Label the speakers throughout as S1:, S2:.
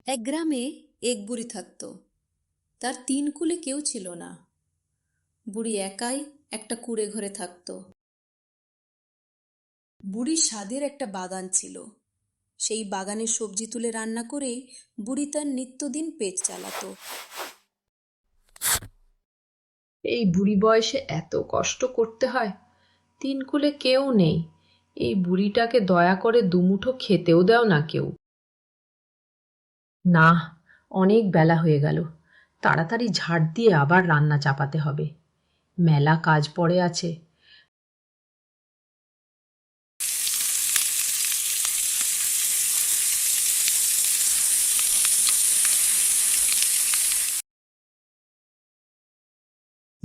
S1: এক গ্রামে এক বুড়ি থাকত। তার তিন কুলে কেউ ছিল না। বুড়ি একাই একটা কুঁড়ে ঘরে থাকত। বুড়ির স্বাদের একটা বাগান ছিল। সেই বাগানের সবজি তুলে রান্না করেই বুড়ি তার নিত্যদিন পেট চালাতো।
S2: এই বুড়ি বয়সে এত কষ্ট করতে হয়, তিন কুলে কেউ নেই। এই বুড়িটাকে দয়া করে দুমুঠো খেতেও দাও না কেউ। না, অনেক বেলা হয়ে গেল, তাড়াতাড়ি ঝাড় দিয়ে আবার রান্না চাপাতে হবে। মেলা কাজ পড়ে আছে।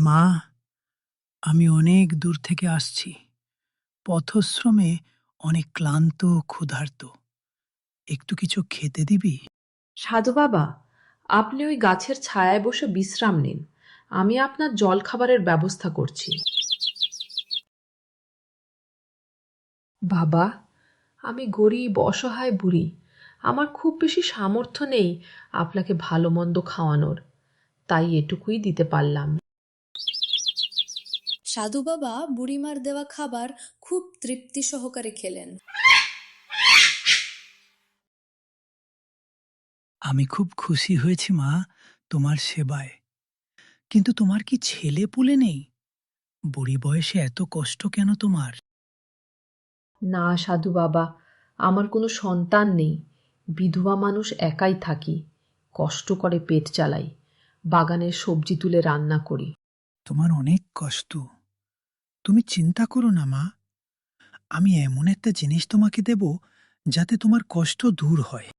S3: মা, আমি অনেক দূর থেকে আসছি। পথশ্রমে অনেক ক্লান্ত ও ক্ষুধার্ত। একটু কিছু খেতে দিবি?
S2: সাধু বাবা, আপনি ওই গাছের ছায়ায় বসে বিশ্রাম নিন, আমি আপনার জল খাবারের ব্যবস্থা করছি। বাবা, আমি গরিব অসহায় বুড়ি, আমার খুব বেশি সামর্থ্য নেই আপনাকে ভালো মন্দ খাওয়ানোর, তাই এটুকুই দিতে পারলাম।
S1: সাধু বাবা বুড়িমার দেওয়া খাবার খুব তৃপ্তি সহকারে খেলেন।
S3: আমি খুব খুশি হয়েছি মা তোমার সেবায়। কিন্তু তোমার কি ছেলে পুলে নেই? বুড়ি বয়সে এত কষ্ট কেন তোমার?
S2: না সাধু বাবা, আমার কোনো সন্তান নেই। বিধবা মানুষ, একাই থাকি, কষ্ট করে পেট চালাই, বাগানের সবজি তুলে রান্না করি।
S3: তোমার অনেক কষ্ট। তুমি চিন্তা করো না মা, আমি এমন একটা জিনিস তোমাকে দেব যাতে তোমার কষ্ট দূর হয়।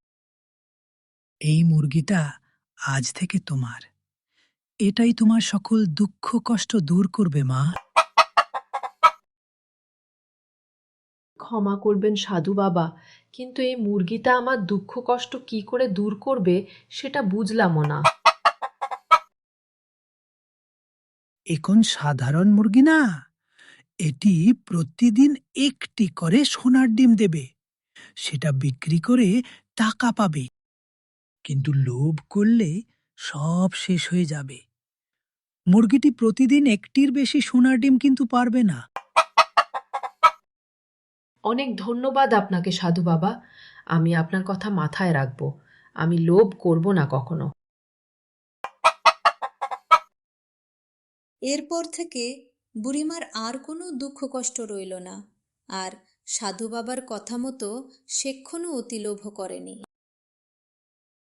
S3: এই মুরগিটা আজ থেকে তোমার। এটাই তোমার সকল দুঃখ কষ্ট দূর করবে মা।
S2: ক্ষমা করবেন সাধু বাবা, কিন্তু এই মুরগিটা আমার দুঃখ কষ্ট কি করে দূর করবে সেটা বুঝলামও না।
S3: এখন সাধারণ মুরগি না, এটি প্রতিদিন একটি করে সোনার ডিম দেবে। সেটা বিক্রি করে টাকা পাবে। কিন্তু লোভ করলে সব শেষ হয়ে যাবে। মুরগিটি প্রতিদিন একটির বেশি সোনার ডিম কিন্তু পারবে না।
S2: অনেক ধন্যবাদ আপনাকে সাধু বাবা, আমি আপনার কথা মাথায় রাখব। আমি লোভ করব না কখনো।
S1: এরপর থেকে বুড়িমার আর কোনো দুঃখ কষ্ট রইল না। আর সাধু বাবার কথা মতো সেক্ষণও অতিলোভ করেনি।